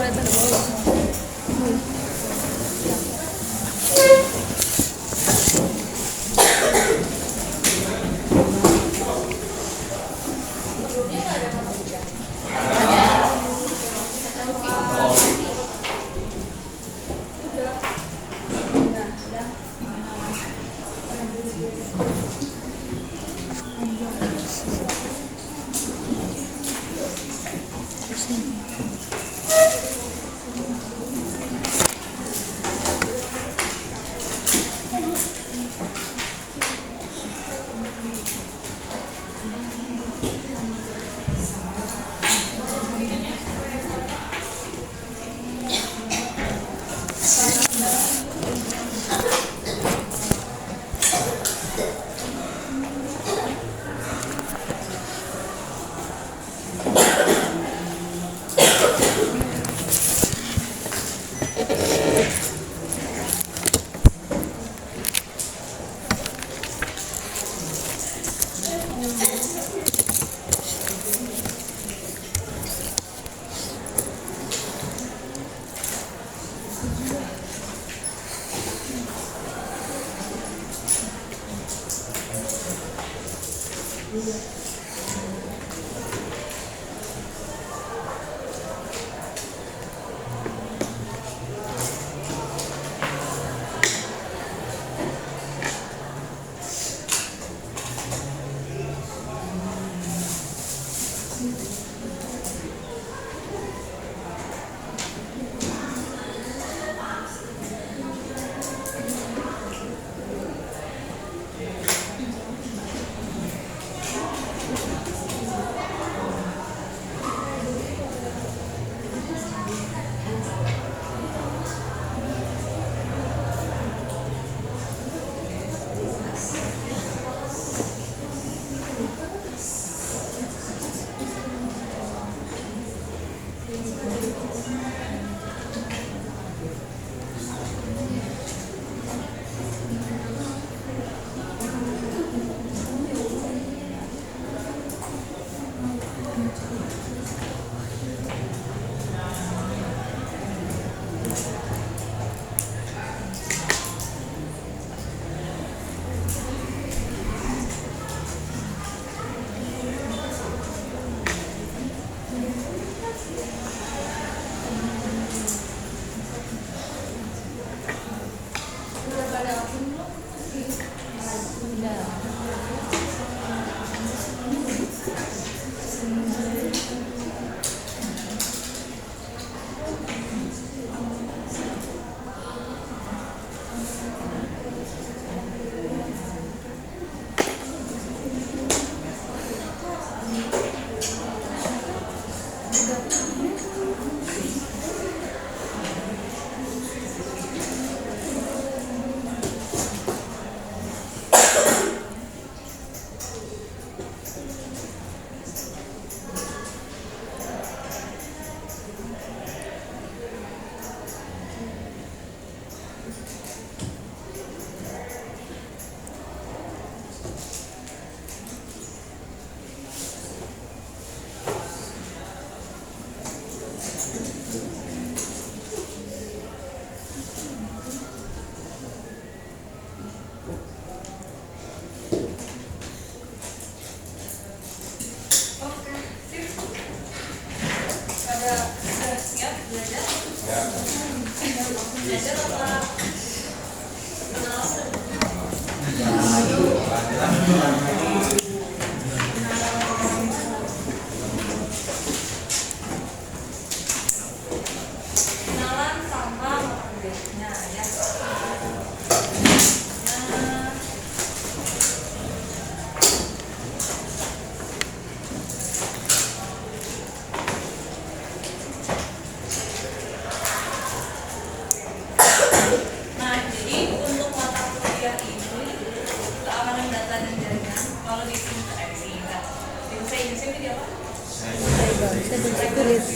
kelihatan bawah.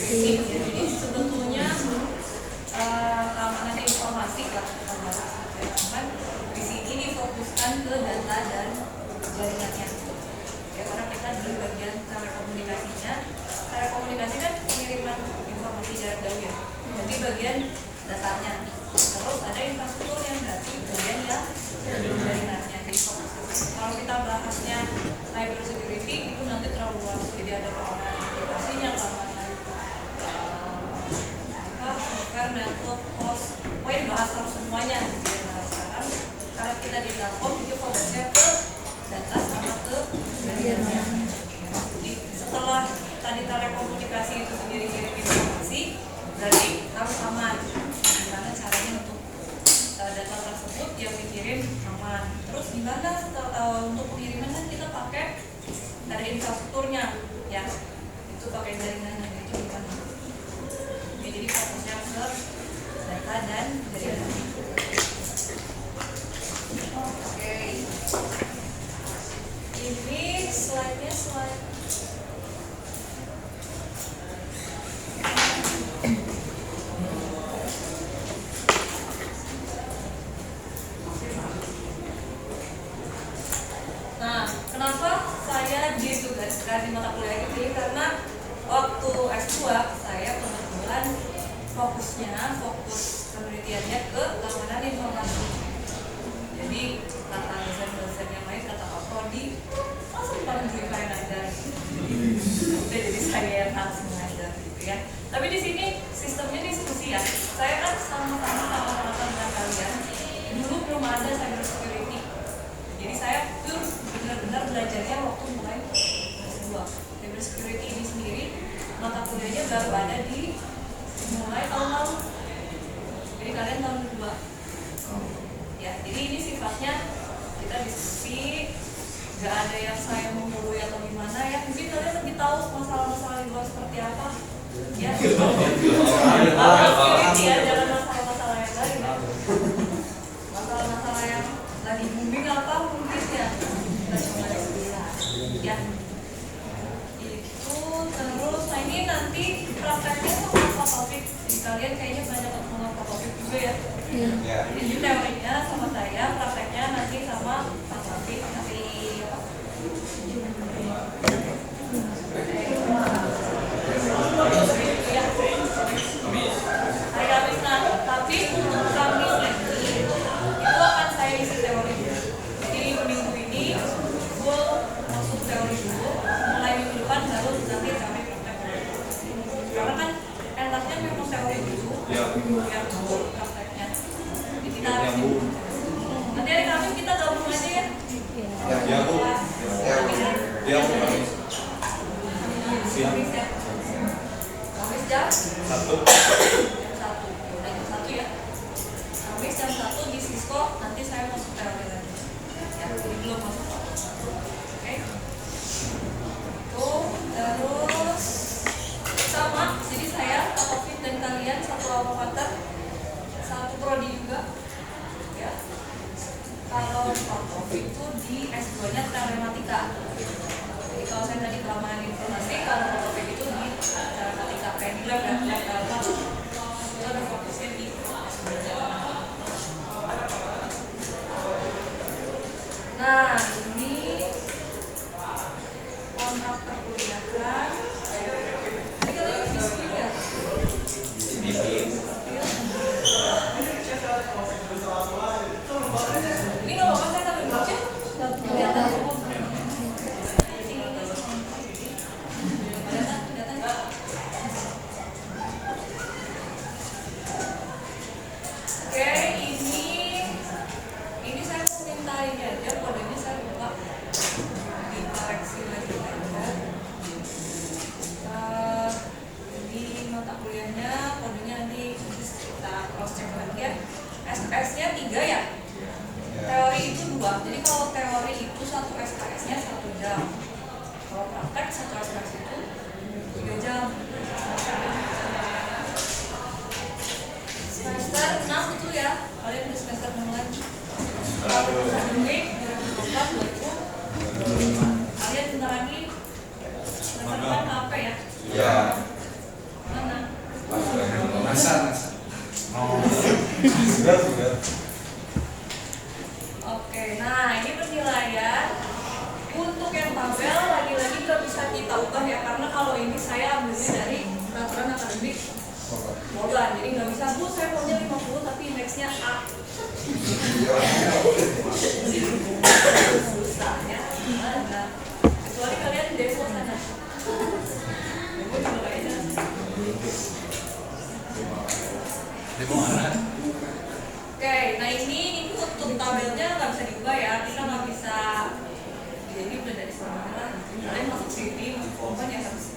Jadi sebetulnya keamanan informasi kan di sini difokuskan ke data dan jaringannya. Ya, karena kita di bagian telekomunikasinya, telekomunikasi kan pengiriman informasi jarak jauh ya. nanti bagian datanya. Terus ada infrastruktur yang berarti bagian yang jaringannya. Jadi kalau kita bahasnya cyber security itu nanti terlalu luas. Jadi ada keamanan aplikasinya, keamanan software, network, host, pokoknya dibahas harus semuanya. Jadi sekarang karena kita di Telkom itu fokusnya ke data sama ke jaringannya. Jadi setelah tadi telekomunikasi itu sendiri kirim informasi, berarti harus aman. Gimana caranya untuk data tersebut yang dikirim aman. Terus gimana untuk pengiriman kan kita pakai ada infrastrukturnya, ya itu pakai jaringannya itu gimana? Oke, jadi fokusnya ke data dan jaringan. Oke, ini slide-nya slide. Nah, kenapa saya ditugaskan di mata kuliah ini? Karena waktu S2 saya kebetulan fokus penelitiannya ke keamanan informasi. Jadi kata dosen-dosen yang lain kata Pak Prodi langsung paling kalian aja. Jadi saya yang harus mengajar gitu ya. Tapi di sini sistemnya diskusi ya. Saya kan sama-sama dengan kalian. Dulu belum ada cyber security. Jadi saya tuh benar-benar belajarnya waktu mulai S2. Cyber security ini sendiri mata kuliahnya baru ada di mulai tahun lalu. Jadi kalian tahun kedua. Ya, jadi ini sifatnya kita diskusi, nggak ada yang saya menggurui atau gimana ya. Mungkin kalian lebih tahu masalah-masalah di luar seperti apa. Ya, security ya, jangan masalah-masalah yang lain. Masalah-masalah yang lagi booming apa mungkin ya. Kita coba diskusi. Ya, itu terus. Nah ini nanti prakteknya sama Pak Taufik. Jadi kalian kayaknya banyak ketemu Pak Taufik juga ya. Jadi teorinya sama saya, prakteknya nanti sama Pak Taufik. Nanti apa? Hari Kamis nanti, tapi untuk Kamis nanti itu akan saya isi teori. Jadi minggu ini full masuk teori dulu, mulai minggu depan baru nanti kami praktek. Karena kan enaknya memang teori dulu, yang full prakteknya. Jadi kita harus nanti hari Kamis kita gabung aja ya. Ya Bu. Ya Bu. Kamis ya. Kamis jam 1. Udah jam 1 ya. Kamis jam 1 di Cisco, nanti saya masuk teori lagi. Ya, jadi belum masuk. Oke. Tuh, terus sama, jadi saya, Pak Taufik dan kalian satu alma mater, satu prodi juga. Ya. Kalau Pak Taufik itu di S2-nya telematika. Jadi kalau saya tadi keamanan informasi, kalau Pak Taufik itu di telematika pendek dan itu ada fokusnya di S2-nya. Nah, ini kontrak perkuliahan. Ini kalian diskusi ya? Ini nggak apa-apa saya sambil baca. Kelihatan. Oke, ini saya mau minta ini aja, kodenya saya lupa dikoreksi lagi aja. Ini mata kuliahnya, kodenya nanti kita cross check lagi ya. SKS-nya 3 ya? Teori itu 2, jadi kalau teori itu satu SKS-nya 1 jam. Kalau praktek satu SKS itu 3 jam. Semester 6 itu ya, kalian udah semester 6 lagi. Kalau akademik 2024 kalian bentar lagi semester depan apa ya? Ya. Mana? Masa. Sudah. Oke, nah ini penilaian. Untuk yang tabel lagi-lagi nggak bisa kita ubah ya, karena kalau ini saya ambilnya dari peraturan akademik Mogan, jadi nggak bisa bu saya maunya 50 tapi indeksnya A. Susah ya, gimana? Kecuali kalian demo sana. Demo juga kayaknya. Demo mana? Oke, nah ini untuk tabelnya nggak bisa diubah ya, kita nggak bisa. Jadi udah dari sana, kalian masuk sini, masuk korban ya harus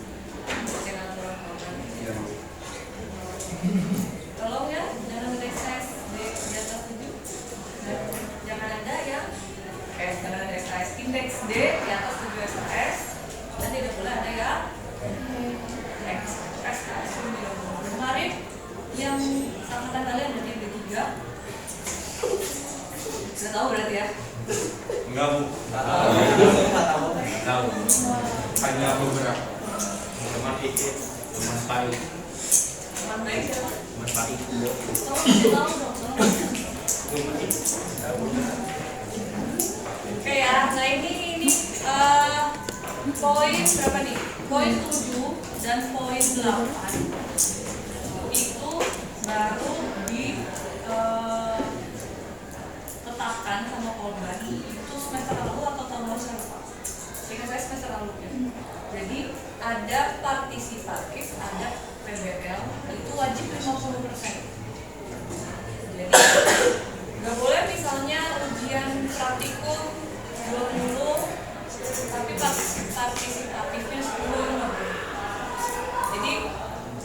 cek aturan korban. Tolong ya, jangan exercise di atas 7 dan jangan ada yang jangan ada exercise indeks D di atas 7 SKS dan tidak boleh ada yang SKS kemarin yang angkatan kalian ada yang D3 sudah tahu berarti ya? Enggak bu. Tahu. Hanya beberapa. Teman itu, teman baik. Teman baik siapa? Teman baik. Tahu dong. Oke ya, nah ini poin berapa nih? Poin 7 dan poin 8 itu baru ditetapkan sama korban itu semester lalu atau tahun lalu saya lupa. Sehingga saya semester lalu ya. Jadi ada partisipatif, ada PBL itu wajib 50%. Jadi nggak boleh misalnya ujian praktikum 20 tapi partisipatifnya 10 nggak boleh. Jadi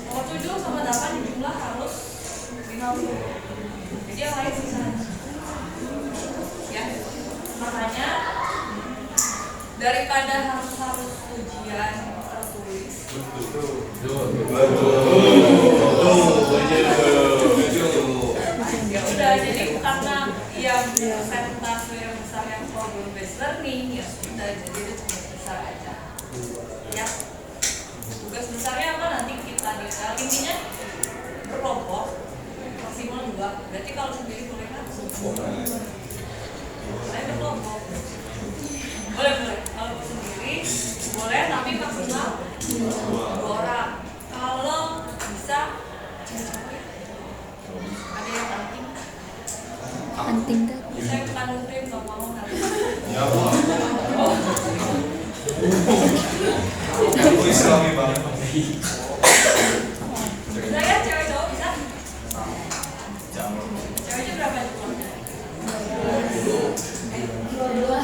nomor 7 sama 8 jumlah harus 50. Jadi yang lain sisa. Ya, makanya daripada harus ujian tertulis. Ya udah, jadi karena yang persentase yang besar yang problem based learning ya sudah, jadi itu tugas besar aja. Ya, tugas besarnya apa nanti kita detail. Intinya berkelompok maksimal 2. Berarti kalau sendiri boleh kan? Boleh berkelompok. Boleh. Kalau sendiri boleh tapi maksimal 2 orang. Kalau bisa ada yang penting. Penting kan? Saya bukan murim kalau mau nanti. Ya bu. Aku Islami banget. Bisa ya, cewek cowok bisa? Ceweknya berapa jumlahnya? 12.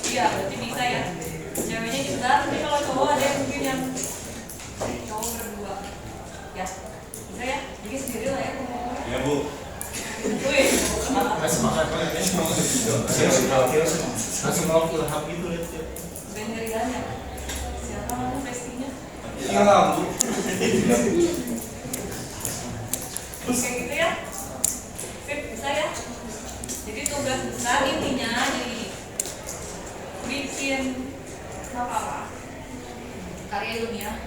Iya, berarti bisa ya. Ceweknya sebentar, tapi kalau cowok ada yang mungkin yang cowok berdua. Ya, bisa ya. Jadi sendiri lah ya. Ya bu. Wih, semangat. Semangat banget ya. Langsung mau ilham gitu lihat. Ben dari Ganya. Siapa kamu pastinya? Ilham bu. Kayak gitu ya. Sip, bisa ya. Jadi tugas besar intinya jadi bikin apa karya ilmiah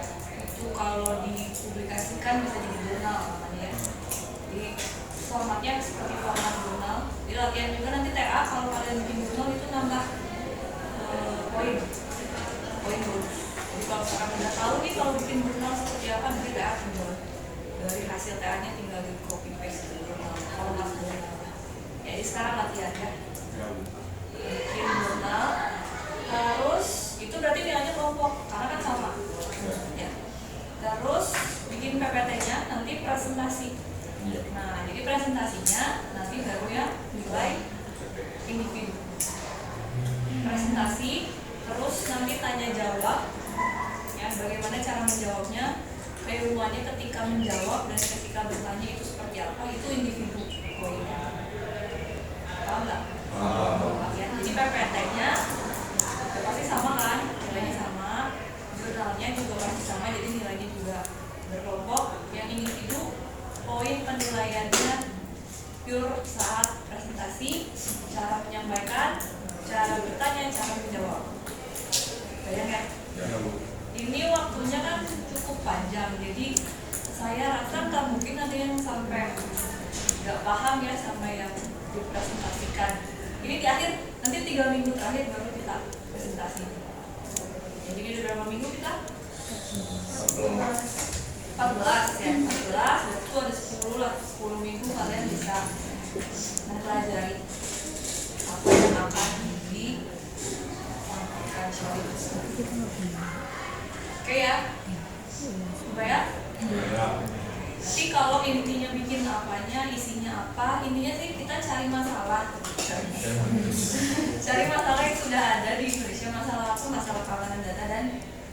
itu kalau dipublikasikan bisa jadi jurnal namanya ya. Jadi formatnya seperti format jurnal. Jadi latihan juga nanti TA kalau kalian bikin jurnal itu nambah poin bonus. Jadi kalau sekarang udah tahu nih kalau bikin jurnal seperti apa nanti TA tinggal dari hasil TA-nya tinggal di copy paste ke jurnal format jurnal. Jadi sekarang latihan ya. Bikin jurnal harus itu berarti nilainya kelompok karena kan sama ya. Terus bikin PPT-nya nanti presentasi. Nah jadi presentasinya nanti baru ya nilai individu presentasi, terus nanti tanya jawab ya, bagaimana cara menjawabnya, keilmuannya ketika menjawab dan ketika bertanya itu seperti apa, itu individu poinnya. Paham nggak? Ya, jadi PPT-nya pasti sama kan, nilainya sama, jurnalnya juga pasti sama, jadi nilainya juga berkelompok. Yang individu poin penilaiannya pure saat presentasi, cara menyampaikan, cara bertanya, cara menjawab. Bayang ya? Ini waktunya kan cukup panjang, jadi saya rasa nggak mungkin ada yang sampai nggak paham ya sama yang dipresentasikan. Ini di akhir, nanti 3 minggu terakhir baru kita presentasi. Jadi ini udah berapa minggu kita? 14 ya, 14 itu ada 10 lah, 10 minggu kalian bisa mempelajari apa yang akan disampaikan Syarif. Oke ya, coba ya. Nanti kalau intinya bikin apanya, isinya apa, intinya sih kita cari masalah. Cari masalah yang sudah ada di Indonesia. Masalah apa? Masalah keamanan data dan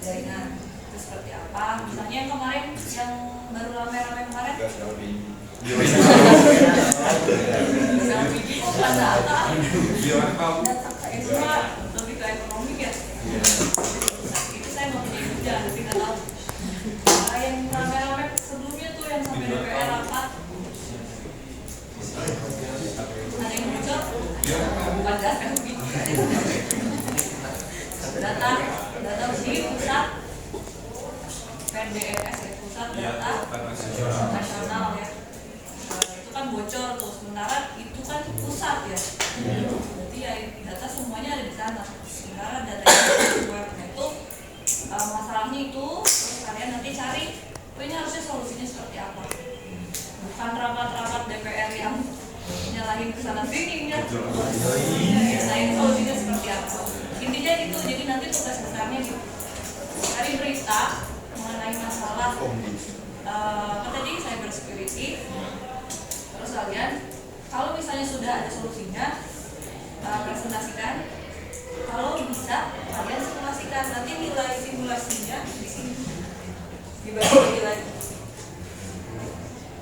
jaringan. Itu seperti apa? Misalnya yang kemarin, yang baru rame-rame kemarin. Oh, bukan data. Data kayak semua lebih ke ekonomi ya. Itu saya mau punya juga, tapi nggak tahu. Yang rame-rame sebelumnya tuh yang sampai DPR apa? Ada yang muncul? Bukan data data di pusat PDS ya, pusat data nasional ya. Itu kan bocor tuh, sementara itu kan pusat ya. Berarti ya data semuanya ada di sana. Sementara data itu masalahnya itu terus kalian nanti cari ini harusnya solusinya seperti apa. Bukan rapat-rapat DPR yang nyalahin kesana sini ya. Nyalahin solusinya seperti apa. Intinya itu, jadi nanti tugas besarnya gitu. Cari berita mengenai masalah apa tadi, cyber security. Terus kalian kalau misalnya sudah ada solusinya, presentasikan. Kalau bisa kalian simulasikan, nanti nilai simulasinya di sini dibagi lagi.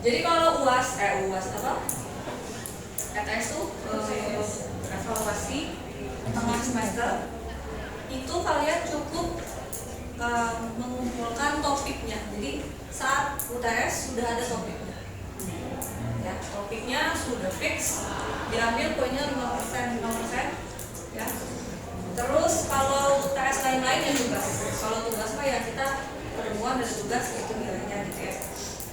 Jadi kalau UAS apa? ETS tuh evaluasi tengah semester itu kalian cukup mengumpulkan topiknya. Jadi saat UTS sudah ada topiknya. Ya, topiknya sudah fix, diambil poinnya 5% ya. Terus kalau UTS lain-lain ya tugas. Kalau tugas mah ya kita pertemuan dan tugas itu nilainya gitu ya.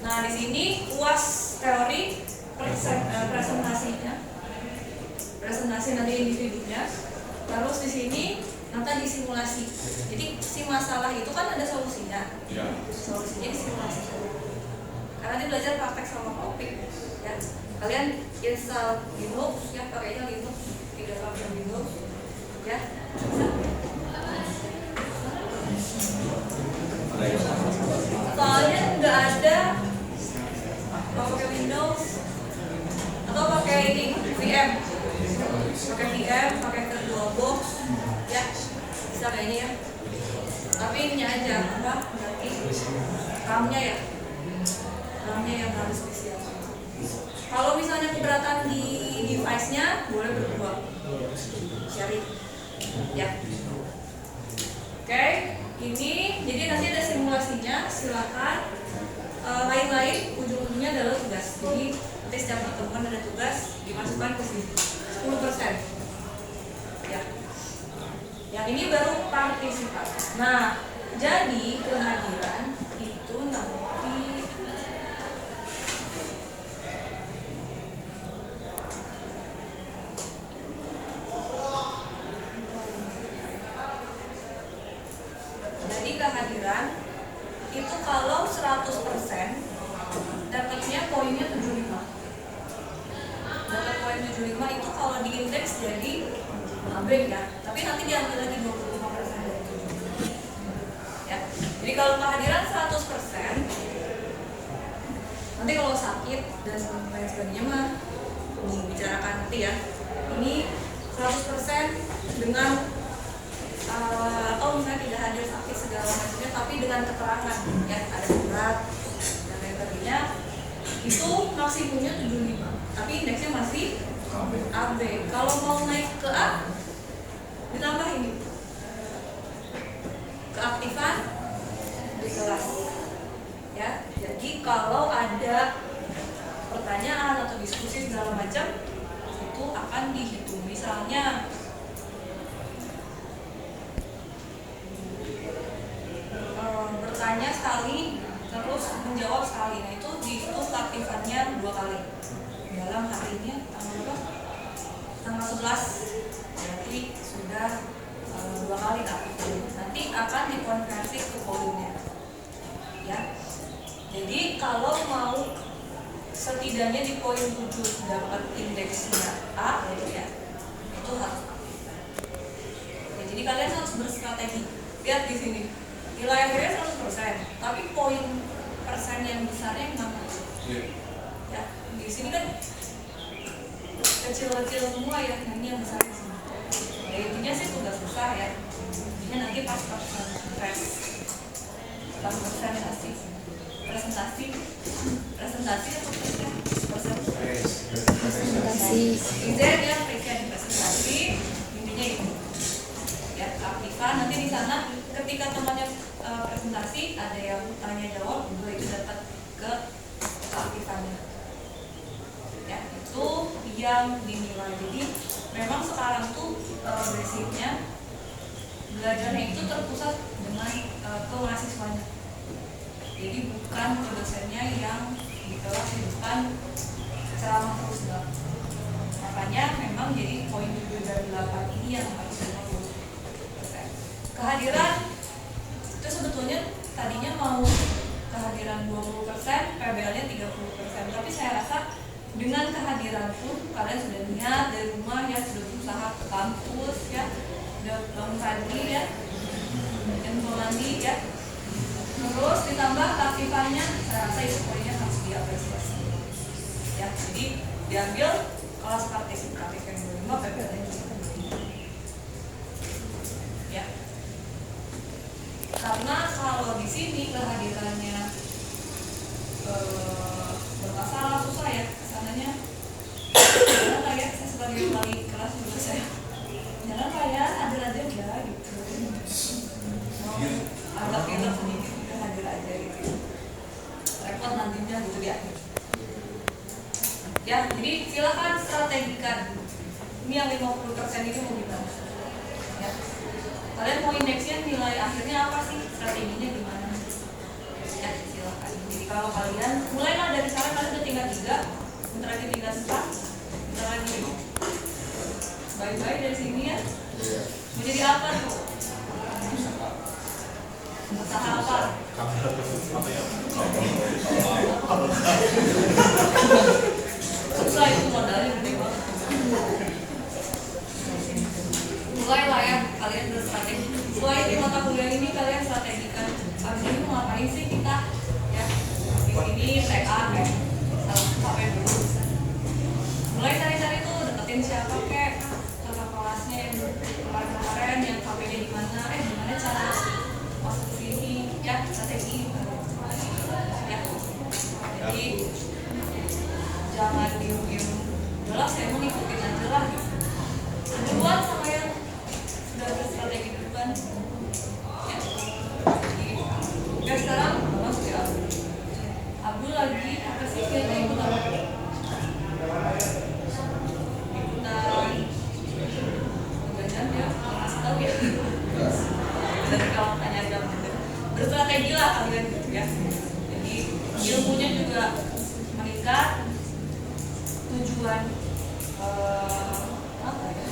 Nah, di sini UAS teori presentasi nanti individunya. Terus di sini nanti disimulasi. Jadi si masalah itu kan ada solusinya. Solusinya disimulasikan. Karena nanti belajar praktek sama topik ya. Kalian install Linux ya, pakainya Linux, tidak pakai Windows ya. Soalnya nggak ada mau pakai Windows atau pakai ini VM, pakai VirtualBox ya, bisa kayak ini ya. Tapi ini aja apa? Berarti RAM-nya yang harus spesial. Kalau misalnya keberatan di device-nya boleh berdua sharing ya. Oke, ini jadi nanti ada simulasinya, silakan. Lain-lain ujung-ujungnya adalah tugas. Jadi nanti setiap pertemuan ada tugas dimasukkan ke sini 10% ya. Yang ini baru partisipasi. Nah, jadi kehadiran itu nanti kehadiran itu kalau 100% dapatnya poinnya 75. Dapat poin 75 itu kalau diindeks jadi AB ya, tapi nanti diambil lagi 25% dari 75 ya. Jadi kalau kehadiran 100%, nanti kalau sakit dan lain sebagainya mah dibicarakan nanti ya. Ini 100% dengan atau misalnya tidak hadir sakit segala macamnya, tapi dengan keterangan ya ada surat dan lain sebagainya, itu maksimumnya 75, tapi indeksnya masih AB. Kalau mau naik ke A, ditambah ini keaktifan di kelas ya. Jadi kalau ada pertanyaan atau diskusi segala macam itu akan dihitung. Misalnya bertanya sekali terus menjawab sekali, nah itu dihitung keaktifannya 2 kali dalam harinya. Tanggal 11 berarti sudah 2 kali aktif. Nanti akan dikonversi ke poinnya. setidaknya di poin 7 dapat indeksnya A gitu ya, itu harus A. Ya, jadi kalian harus berstrategi. Lihat di sini nilai akhirnya 100%, tapi poin persen yang besarnya yang mana? Ya, di sini kan kecil-kecil semua ya, nah ini yang besar di sini. Ya, intinya sih tugas besar ya. Intinya nanti pas presentasi atau Presentasi. Izin ya, presentasi intinya itu ya, keaktifan. Nanti di sana ketika temannya presentasi ada yang tanya jawab, itu dapat ke keaktifannya ya, itu yang dinilai. Jadi memang sekarang tuh basicnya belajarnya itu terpusat dengan ke mahasiswanya, jadi bukan ke dosennya yang di kelas, bukan ceramah terus enggak. Makanya memang jadi poin 7 dari 8 ini yang harus dilakukan. Kehadiran itu sebetulnya tadinya mau kehadiran 20%, PBL-nya 30%, tapi saya rasa dengan kehadiran pun kalian sudah niat dari rumah ya, sudah berusaha ke kampus ya, sudah bangun pagi ya, dan mandi ya, terus ditambah keaktifannya, saya rasa itu poinnya harus diapresiasi ya. Jadi diambil kelas partisipatif yang 25, PBL-nya ya. Karena kalau di sini kehadirannya bermasalah, susah ya kesananya. Jangan lah ya, saya sebagai wali kelas juga saya jangan lah ya, hadir aja udah gitu. Agak enak sedikit udah hadir aja gitu. Repot nantinya gitu di akhir. Ya, jadi silakan strategikan. Ini yang 50% ini mau gimana? Ya. Kalian mau indeksnya nilai akhirnya apa sih? Strateginya gimana? Ya, silakan. Jadi kalau kalian mulailah dari sekarang, kalian udah tingkat 3, bentar lagi tingkat 4, bentar lagi bye-bye dari sini ya. Mau jadi apa tuh? Usaha apa? Susah itu, modalnya gede banget. Mulailah ya, kalian berstrategi. Mulai di mata kuliah ini kalian strategikan. Abis ini mau ngapain sih kita? Ya, di sini TA sampai dulu. Mulai cari-cari tuh, deketin siapa kek, kakak kelasnya yang kemarin yang HP-nya di mana, gimana cara masuk ke sini, ya strategi. Ya, jadi jangan diem-diem. Udah saya mau ngikutin aja lah. Duluan sama yang sudah berstrategi duluan. Ya, jadi sekarang masuk ya. Abdul lagi apa sih kayaknya ikutan? Ikutan ya, masih tahu ya. Dan kalau tanya jam berstrategi lah kalian gitu ya. Jadi ilmunya juga meningkat, tujuan apa ya?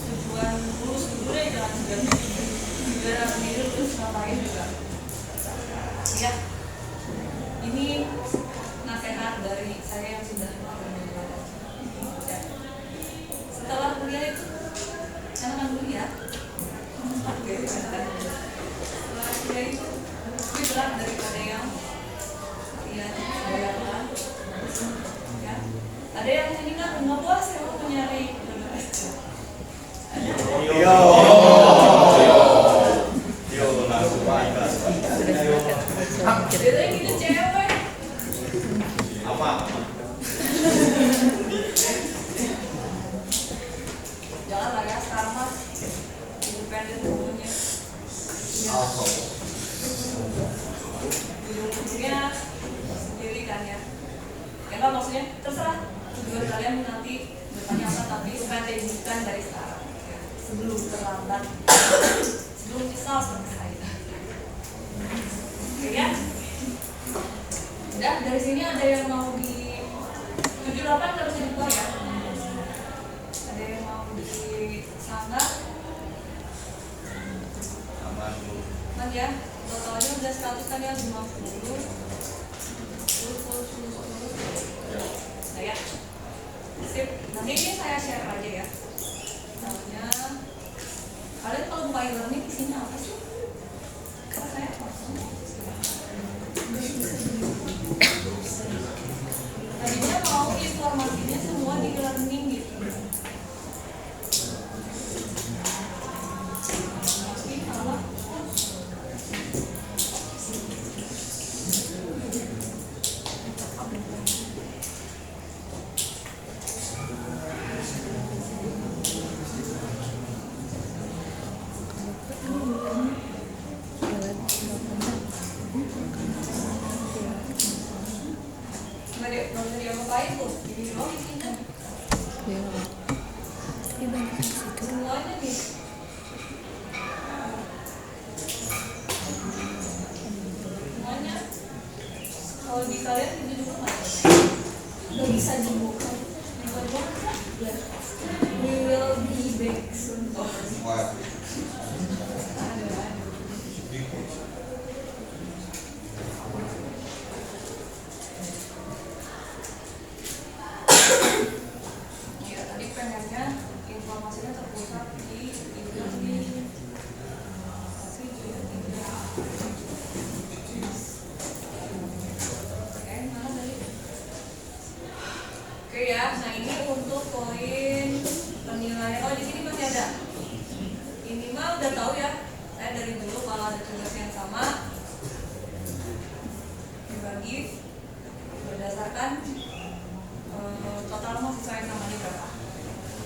Tujuan lulus dulu deh, jangan segera sendiri terus ngapain juga. Ya, ini nasihat dari saya yang sudah ya. Setelah kuliah itu jangan dulu ya. Setelah kuliah itu lebih berat daripada yang kalian bayangkan. Ya. Ada yang ini kan nggak puas, saya mau nyari Jadi gitu cewek. Apa? Jangan lah ya, sekarang mas independen dulunya. Ujung-ujungnya sendiri kan ya. Ya nggak, maksudnya terserah tujuan kalian nanti depannya apa, tapi strategikan dari sekarang ya. Sebelum terlambat, sebelum nyesal selesai. Oke ya. Udah, dari sini ada yang mau di 78 harus dibuka ya. Ada yang mau di sana? Aman ya. Totalnya udah 100 kan ya, 50. 10. ini saya share aja ya. Misalnya kalian kalau buka e-learning isinya apa sih? Karena saya tadinya mau informasinya semua di e-learning gitu. Tapi kalau nggak ada yang ngapain tuh, ini doang isinya. Ya. Tapi banyak di situ. Semuanya nih. Semuanya. Kalau di kalian itu juga nggak bisa dibuka. Dibuka ya. We will be back soon. Ya, tadi pengennya informasinya terpusat di e-learning. Tapi dia tidak. Oke, mana tadi? Oke ya, nah ini untuk poin penilaian. Oh, di sini masih ada. Ini mah udah tahu ya. Saya dari dulu kalau ada tugas yang sama dibagi berdasarkan total mahasiswa yang namanya berapa.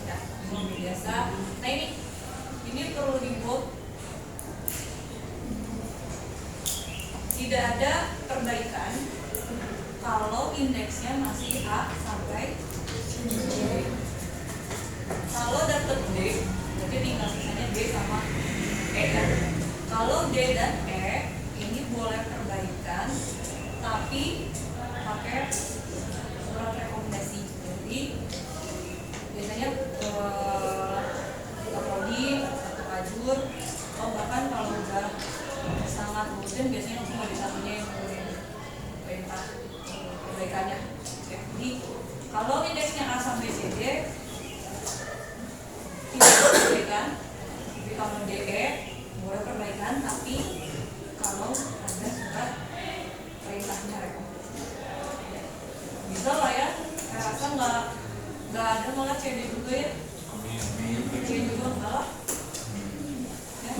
Ya, ini biasa. Nah ini perlu di-bold. Tidak ada perbaikan kalau indeksnya masih A sampai D. Kalau dapet D, berarti tinggal sisanya D sama E kan. Kalau D dan E ini boleh perbaikan, tapi pakai surat rekomendasi. Jadi biasanya prodi atau kajur, atau bahkan kalau udah sangat urgent biasanya langsung ada satunya yang nurunin perintah perbaikannya. Oke, jadi kalau indeksnya A sampai CD tidak perbaikan, tapi kalau DE boleh perbaikan, tapi kalau ada surat perintahnya rekomendasi bisa lah ya. Saya rasa nggak ada malah CD juga ya. C juga enggak lah ya,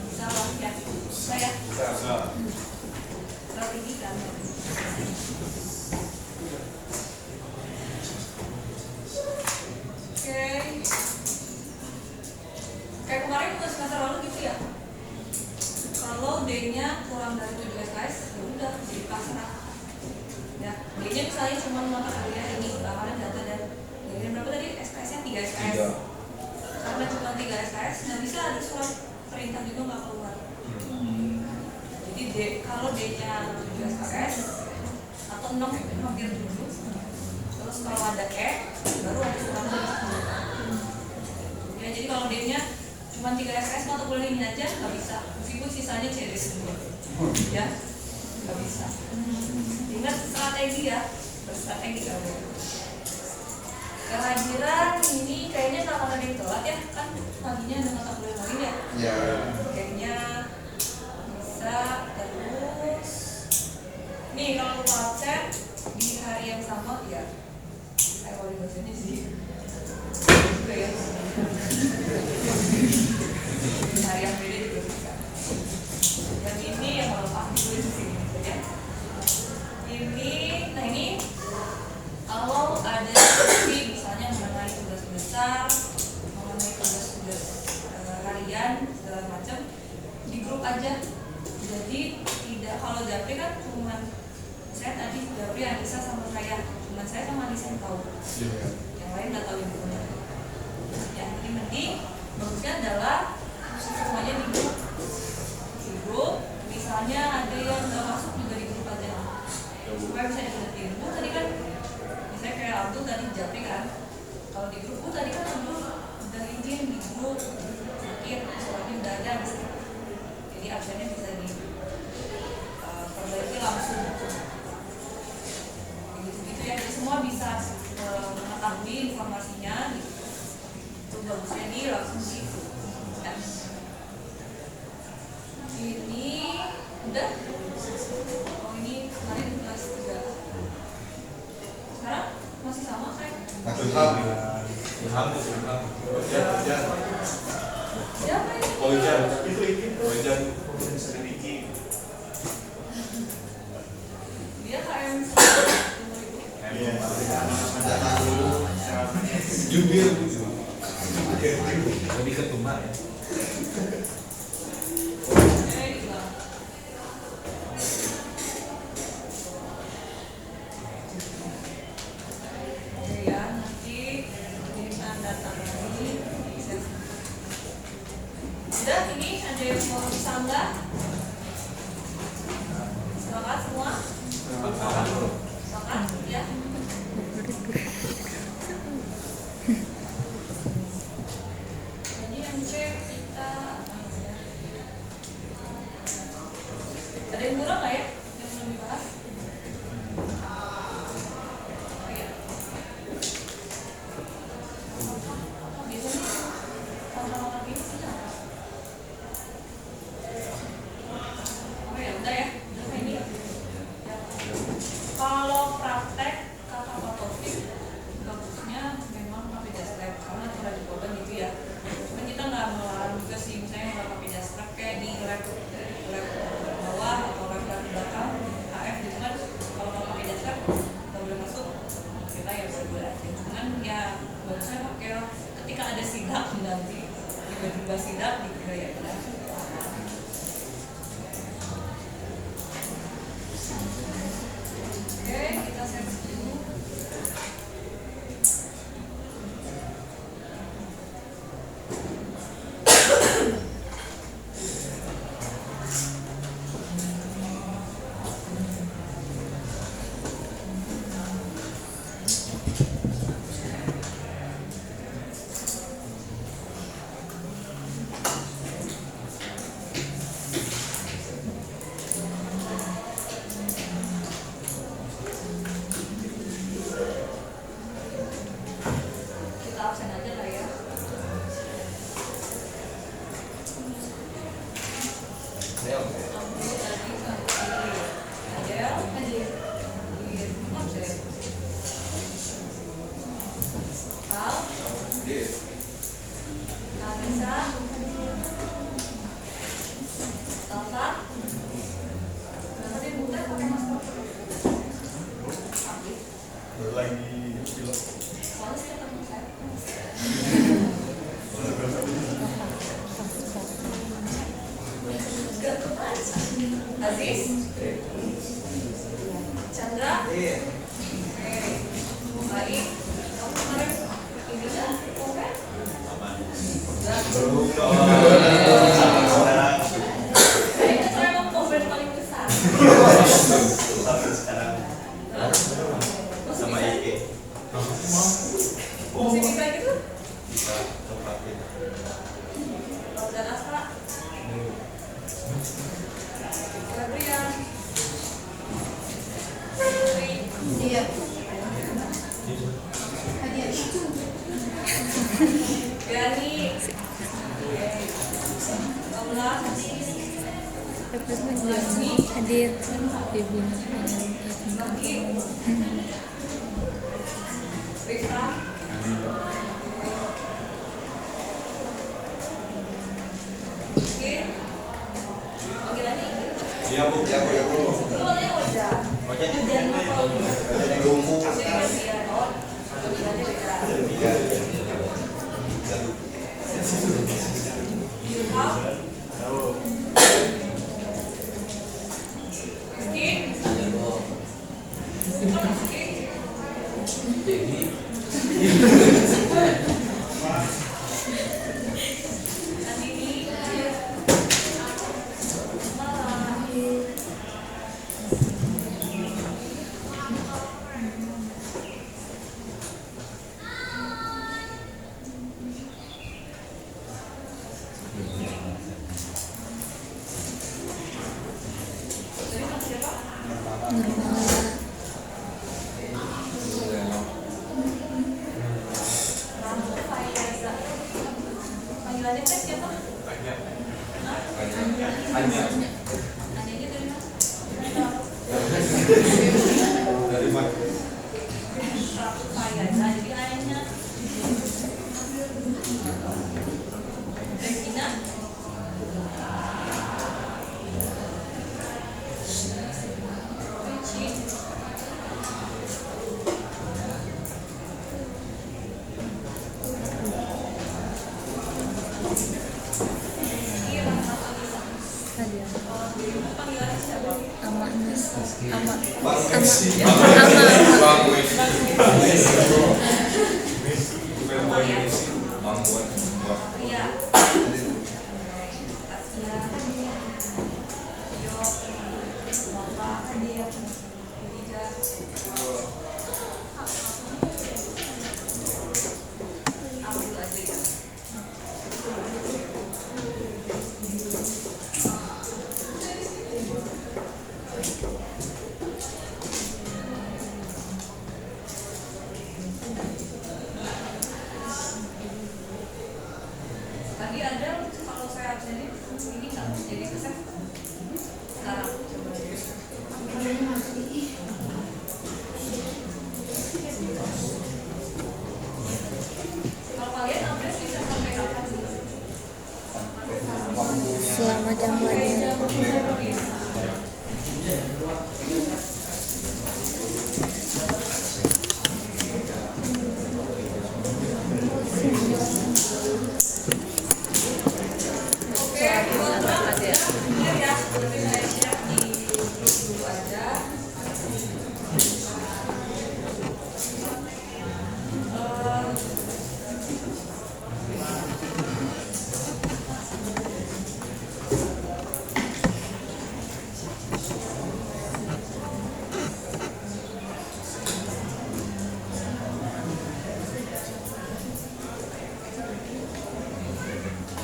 bisa lah ya. Saya strategi kan. Oke. Kayak kemarin juga semester lalu gitu ya. Kalau D-nya kurang dari 7 SKS, ya udah jadi pasrah. Ya, D-nya misalnya cuma mata kuliah ini, kemarin data dan D-nya berapa tadi? SKS-nya 3 SKS. Karena cuma 3 SKS, nggak bisa ada surat perintah juga nggak keluar. Jadi kalau D-nya 7 SKS atau 6 hampir 7, terus kalau ada E baru ada surat perintah. Ya, jadi kalau D-nya cuma 3 SKS mata kuliah ini aja nggak bisa, meskipun sisanya CD semua. Ya, nggak bisa. Ingat strategi ya, berstrategi kamu. Kehadiran ini kayaknya nggak akan ada yang telat ya, kan paginya ada mata kuliah lain ya. Ya. Kayaknya bisa terus. Nih kalau lupa absen di hari yang sama ya, saya mau dosennya sih. Juga ya. Di hari yang beda juga bisa. Yang ini yang kalau paham dulu di sini ya. Ini, nah ini kalau ada diskusi misalnya mengenai tugas besar, mengenai tugas-tugas harian segala macam di grup aja. Jadi tidak, kalau Japri kan cuma saya tadi Japri, Anissa sama saya, cuma saya sama Anissa yang tahu. Yang lain nggak tahu itu. Yang ini mending bagusnya adalah semuanya di grup. Di grup, misalnya ada yang nggak masuk juga di grup aja. Supaya bisa diingetin. Bu tadi kan, misalnya kayak Abdul tadi Japri kan, kalau di grup, Bu tadi kan Abdul udah izin di grup sakit, soalnya udah ada misalnya. Jadi absennya bisa di perbaiki langsung. Gitu-gitu ya, jadi semua bisa mengetahui informasinya. Udah? Oh ini kemarin kelas 3. Sekarang masih sama kayak? Ilham Siapa ini? Ojan Ojan sedikit Dia KM jubir lebih ketumbar ya. Udah, ini ada yang mau bisa enggak? Semangat semua? Semangat, ya? Jadi MC kita ada yang kurang nggak ya? Yang belum dibahas? Oh iya. Biasanya sama-sama lagi sih. Oh ya udah ya, udah ini ya. Kalau praktek kata Pak Taufik bagusnya memang pakai jastrep karena aturan di Polban gitu ya. Cuman kita nggak melarang juga sih, misalnya nggak pakai jastrep kayak di lab bawah atau lab belakang AF gitu kan. Kalau nggak pakai jastrep nggak boleh masuk, kita ya boleh aja. Cuman ya bagusnya pakai ketika ada sidak nanti tiba-tiba sidak gitu ya kan. Oke, kita set dulu. Kita absen aja lah ya. Ambil tadi Adel, absen. Al, Anissa, Salsa. Nanti buka pakai masker. Ambil. lagi pilot Soalnya saya ketemu saya. Aziz, Chandra, baik. Kamu kemarin ini dah, oke? Saya itu emang komen paling besar. sekarang sama Ike Masih bisa gitu? bisa tempatin Kalau dan Astra, Gabriel, Iya. Yani, Paula, Hadir ibu Maki, Rifra, Oke, panggilannya ini. iya bu Lu katanya wajah. Ojan Jangan lupa kalau jadi lumpuh Jadi kasihan, oh, panggilannya beda. Ilham, Rizky, Bukan Rizky, Andini, Malah, panggilannya teh siapa? Hah? Hanya itu Dari mana? Ratu saya, jadi ayahnya Regina. Richie. Hadiah. Panggilan siapa? Ama Mas. Ama. Bang Ama. Messi. Ama. Bang Messi. Bukan Bang Messi. Bang Buat. Iya. Asia. Yo. Bapak Adia. Liga. Abdul Aziz. Tadi ada kalau saya absen ini nggak jadi keset. Sekarang coba. Kalau kalian absen bisa sampai kapan sih? Selama jam pelajaran. Oke, ada ya. Tapi saya share di grup dulu aja.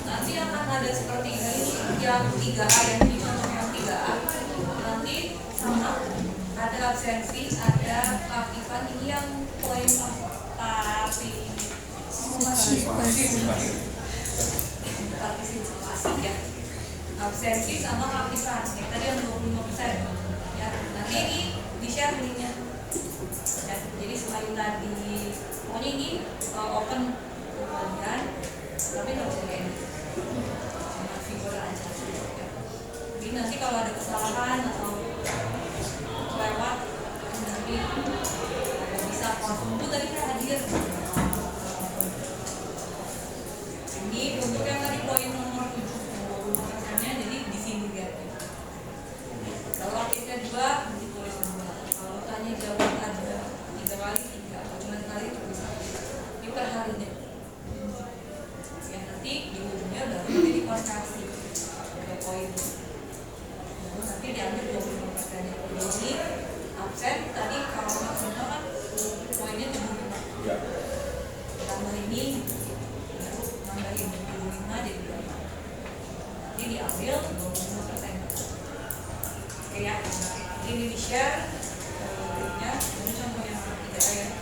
Nanti akan ada seperti ini yang 3A yang ini contoh yang 3A nanti sama ada absensi, ada keaktifan ini yang poin partisipasi ya, absensi sama keaktifan yang tadi yang 25% ya, nanti ini di share linknya ya, jadi selain tadi pokoknya ini open untuk kalian tapi nggak bisa kayak cuma figur aja ya. Jadi nanti kalau ada kesalahan atau lewat nanti bisa konfirm itu tadi saya hadir. Ini untuk yang tadi poin nomor 70%-nya jadi di sini lihat. Kalau aktifnya 2 nanti tulis 2. Kalau tanya jawab ada 3 kali 3 atau cuma sekali itu bisa di per harinya. Ya nanti di ujungnya udah jadi konversi ke poin. Lalu nanti diambil 25%-nya. Jadi absen tadi kalau maksimal kan poinnya 75. Ya. Tambah ini baru nambahin 25 jadi berapa? Jadi diambil 25%. Oke ya. Ini di share grupnya. Ini contoh yang 3 ya.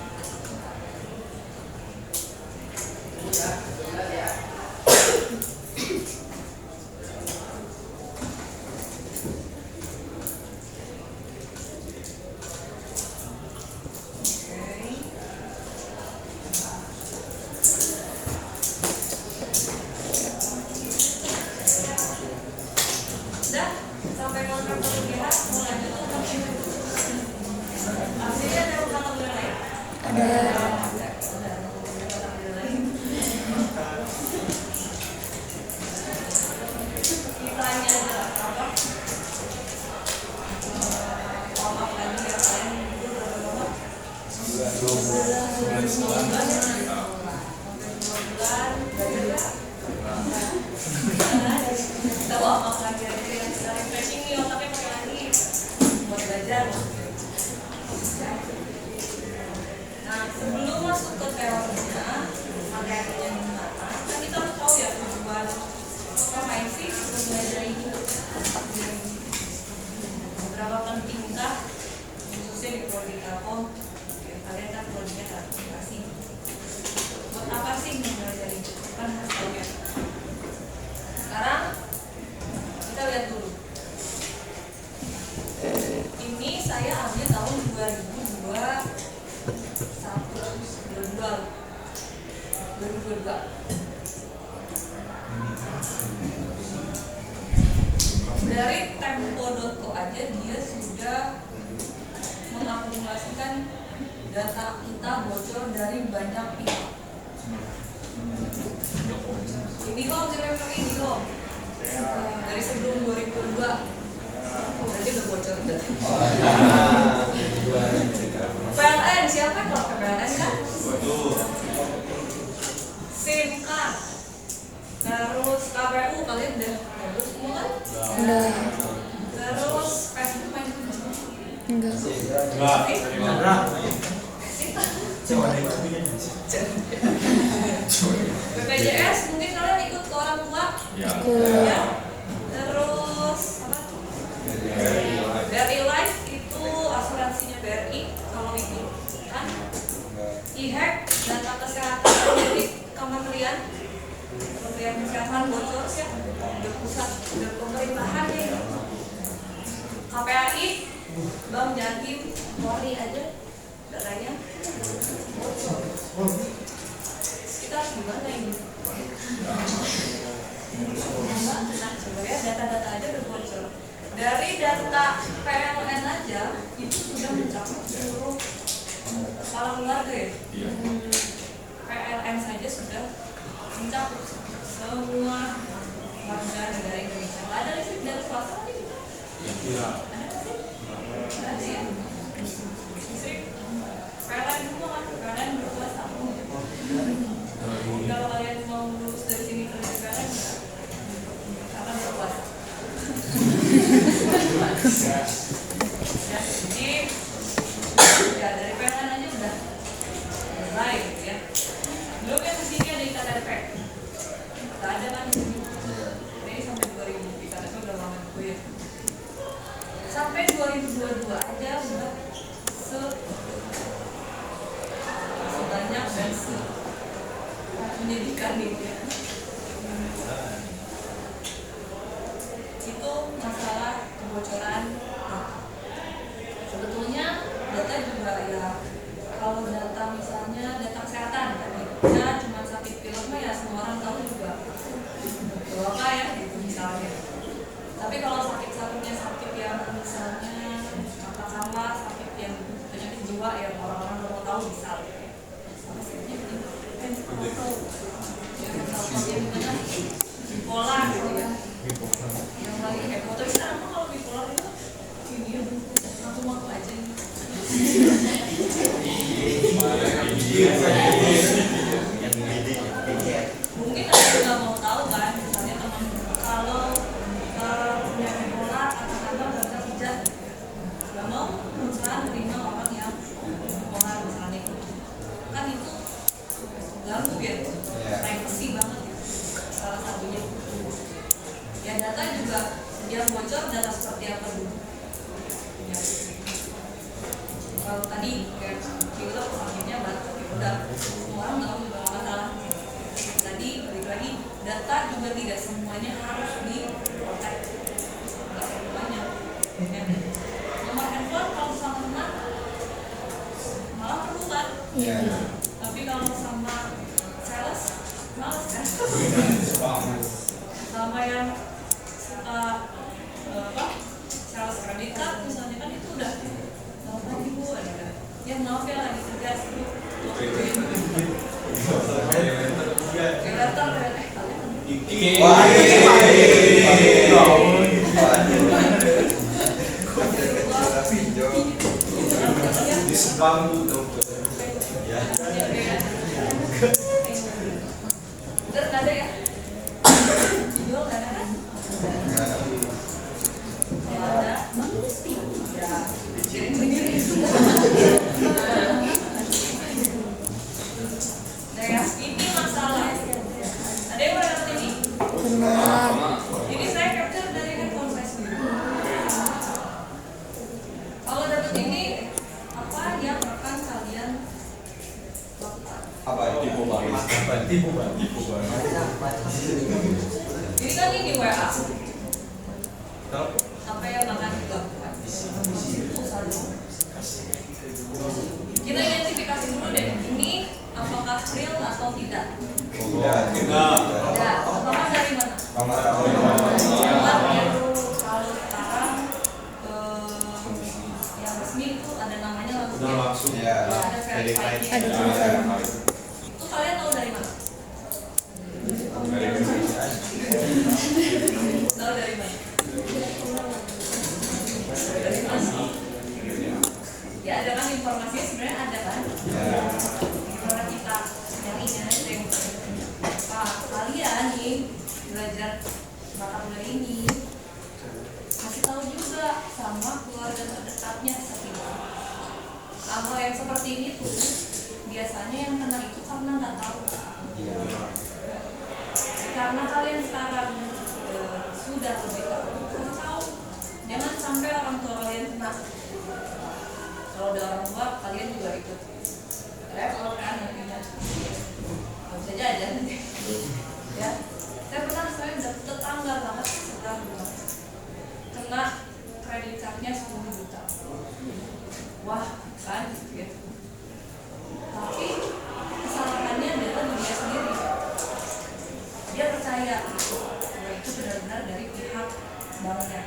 Udah sampai kontrak perkuliahan mau lanjut tuh hasilnya ada utang ambil lain. Ditanya apa? Maaf lagi ya kalian berapa? 2 bulan. Kita maaf lagi yang kita refreshing nih otaknya pakai lagi buat belajar. Nah sebelum masuk ke teorinya materinya gimana, kan kita harus tahu ya tujuan ngapain sih untuk belajar ini. Berapa pentingkah khususnya di prodi Telkom ya, kalian kan prodinya telekomunikasi. Buat apa sih belajar itu? Kan harus tahu ya. Sekarang kita lihat dulu. Ini saya aja dia sudah mengakumulasikan data kita bocor dari banyak pihak. IndiHome, saya pakai IndiHome dari sebelum 2002 berarti udah bocor data. PLN, siapa yang pakai PLN kan? SIM card, terus KPU kalian udah terus semua kan? Udah. Terus Facebook main Enggak. BPJS mungkin kalian ikut ke orang tua Ikut. ya. Terus apa? BRI Life itu asuransinya BRI kalau itu kan. E-hack data kesehatan dari Kementerian Kesehatan bocor ya. Udah pusat, udah pemerintahan ya. KPAI, Bank Jatim, Polri aja datanya bocor. Kita harus gimana ini? Nah, coba ya data-data aja udah bocor. Dari data PLN aja itu sudah mencakup seluruh kepala keluarga ya. PLN saja sudah mencakup semua warga negara Indonesia. Nggak ada listrik dari swasta lagi kita. Ada nggak sih? Nggak ada ya. Listrik PLN semua kan, PLN berkuasa. Kalau kalian mau lulus dari sini ke PLN, karena berkuasa. Ya, jadi ya dari PLN aja udah baik ya. Belum yang di sini ada IKTP. Nggak ada kan di sini. Ini sampai 2000 IKTP udah lama juga ya. Sampai 2022 aja udah sebanyak dan menyedihkan gitu ya. Itu masalah kebocoran. Sebetulnya data juga ya, kalau data misalnya data kesehatan ya cuma sakit pilek mah ya semua orang tahu juga apa ya gitu misalnya. Tapi kalau sakit-sakitnya sakit yang misalnya katakanlah sakit yang penyakit jiwa yang orang-orang nggak mau tahu misalnya sakitnya kan tahu ya kalau dia gimana bipolar gitu ya yang lagi heboh tapi sekarang kalau bipolar itu ini ya ngaku-ngaku aja mungkin ada yang nggak mau tahu kan misalnya teman kalau punya bipolar katakanlah nggak bisa pijat nggak mau berusaha terima orang yang bipolar misalnya kan itu ganggu ya privacy banget ya salah satunya ya data juga yang bocor data seperti apa dulu ya. Kalau tadi kayak pilek sakitnya batuk ya udah semua orang tahu juga nggak masalah. Tadi balik lagi data juga tidak semuanya harus diprotek, nggak semuanya. Ya. Nomor handphone kalau sama teman malah perlu kan? Tapi kalau sama sales males kan? Sama yang suka sales kredit card misalnya kan itu udah ibu ada ya maaf ya lagi kerja sih kelihatan di Sebang ya terus ada ya jual nggak ada kan ada ya nah, ini masalah. Ada yang mau dapat ini? Pernah. Ini saya capture dari handphone saya sendiri. Kalau dapat ini, apa yang akan kalian lakukan? Apa tipu banget? Tipu banget. Ini kan ini WA. Apa yang akan dilakukan? Kita identifikasi dulu deh, ini apakah real atau tidak? Tidak. Apakah dari mana? Kalau sekarang Ada tulisan. Itu kalian tahu dari mana? Tahu dari mana? Dari mana? Ya ada kan informasinya sebenarnya ada kan? Gimana kita nyarinya aja yang kalian nih belajar bakat belajar ini kasih tahu juga sama keluarga terdekatnya setidaknya. Hal yang seperti ini tuh biasanya yang kena itu karena nggak tahu. Karena kalian sekarang sudah lebih tahu, kasih tahu. Jangan sampai orang tua kalian kena. Kalau ada orang tua, kalian juga ikut repot kan nantinya. Nggak bisa jajan nanti. Ya, saya udah tetangga banget sekarang kena kredit cardnya 10 juta. Wah, kan gitu ya. Tapi kesalahannya adalah dia sendiri. Dia percaya bahwa itu benar-benar dari pihak banknya.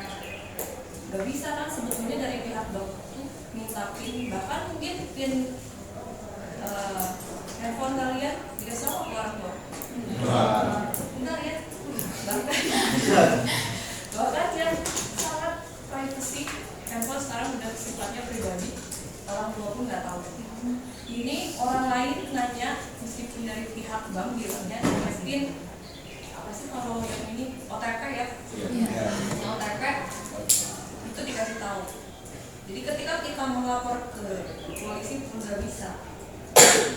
Gak bisa kan sebetulnya dari pihak bank itu minta PIN, bahkan mungkin PIN handphone kalian dikasih tahu ke orang tua. Benar ya? Bahkan yang sangat privacy handphone sekarang udah sifatnya pribadi, orang tua pun nggak tahu. Ini orang lain nanya meskipun dari pihak bank bilangnya PIN apa sih kalau yang ini OTP ya? Yang OTP itu dikasih tahu. Jadi ketika kita melapor ke polisi pun nggak bisa.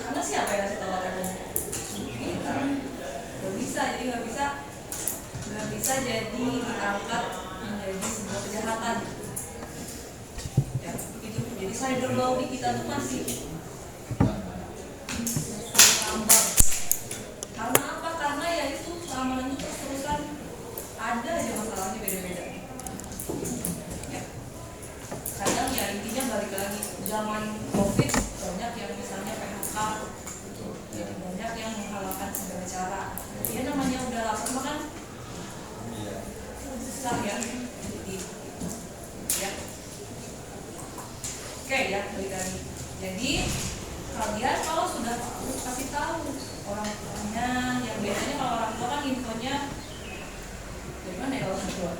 Karena siapa yang ngasih tahu OTP? Kita. Nggak bisa, jadi nggak bisa jadi diangkat menjadi sebuah kejahatan. Ya, itu. Jadi cyberbullying kita tuh masih tambah. Karena apa? Karena ya itu keamanan itu terus-terusan ada aja masalahnya beda-beda. Ya. Kadang ya intinya balik lagi zaman COVID banyak yang misalnya PHK, jadi banyak yang menghalalkan segala cara. Ya namanya udah lapar makan susah ya. Ya. Oke ya, balik lagi. Jadi kalian kalau sudah tahu kasih tahu orang tuanya. Yang biasanya kalau orang tua kan infonya dari mana ya orang tua?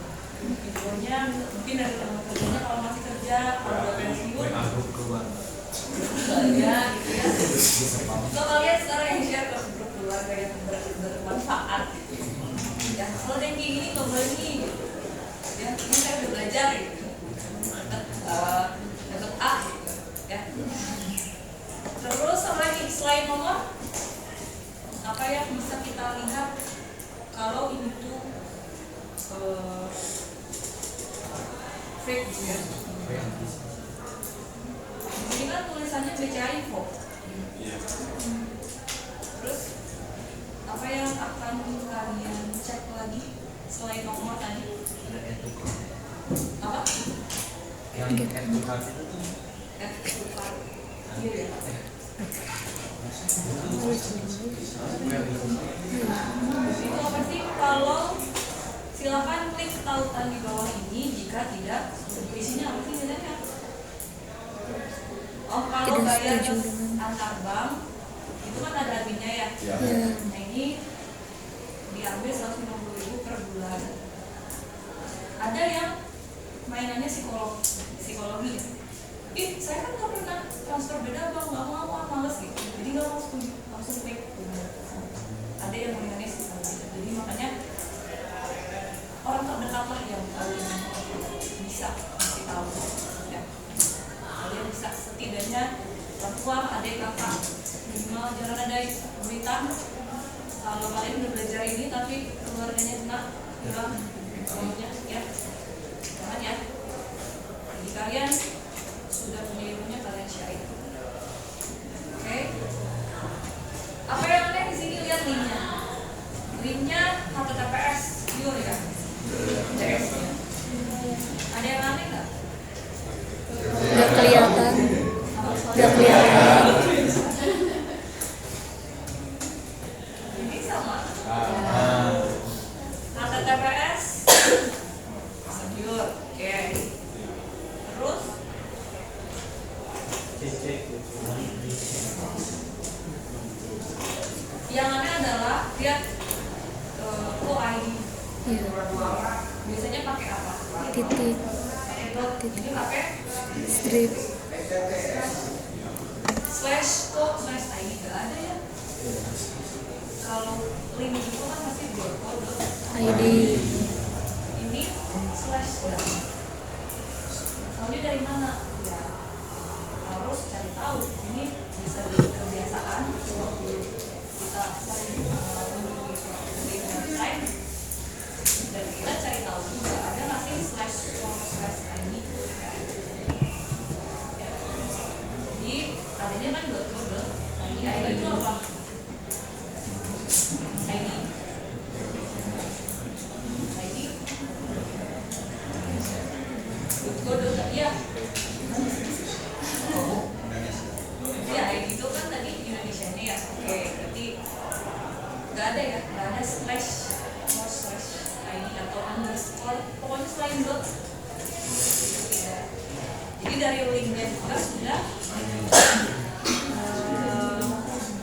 Infonya mungkin dari teman kerjanya kalau masih kerja, kalau udah pensiun. Ya, gitu ya. So kalian sekarang yang share ke grup keluarga yang bermanfaat gitu. Ya, kalau yang kayak gini nggak boleh nih. Gitu. Ya, ini saya udah belajar gitu. Dapat A gitu. Ya. Terus lagi selain nomor, apa yang bisa kita lihat kalau ini tuh fake gitu ya? Ini kan tulisannya BCA Info. Terus apa yang akan kalian cek lagi selain nomor tadi? Apa? Yang F2 itu tuh Iya ya. Itu apa sih? Kalau silakan klik tautan di bawah ini jika tidak isinya apa sih sebenarnya? Oh, kalau bayar antar bank itu kan ada adminnya ya. Nah ini diambil 150.000 per bulan. Ada yang mainannya psikologi. Saya kan nggak pernah transfer beda bank, nggak mau males gitu. Jadi nggak langsung klik. Ada yang mainannya psikologi. Jadi makanya orang terdekat lah yang kalian bisa kasih tahu. Ya. Kalian bisa setidaknya orang tua, adik, kakak, minimal jangan ada berita kalau kalian udah belajar ini tapi keluarganya kena hilang semuanya ya. Jangan ya. Jadi kalian sudah punya ilmunya, kalian share. Oke. Apa yang aneh di sini, lihat linknya. Linknya HTTPS pure ya. CS-nya. Ada yang aneh nggak? Nggak kelihatan. Ini sama. HTTPS titik Ini pakai strip slash kok slash ID nggak ada ya. Kalau link itu kan masih kode. ID Ini slash ya. Tahunya dari mana? Ya harus cari tahu. Ini bisa jadi kebiasaan waktu kita sering di website dan kita cari tahu juga ada nggak sih slash ID. Jadi adanya kan kode. ID itu apa? Kode ya. Ya ID itu kan tadi Indonesia nya ya. Oke, berarti nggak ada ya, nggak ada slash mau slash ID atau underscore, pokoknya selain dot tidak. Jadi dari linknya juga sudah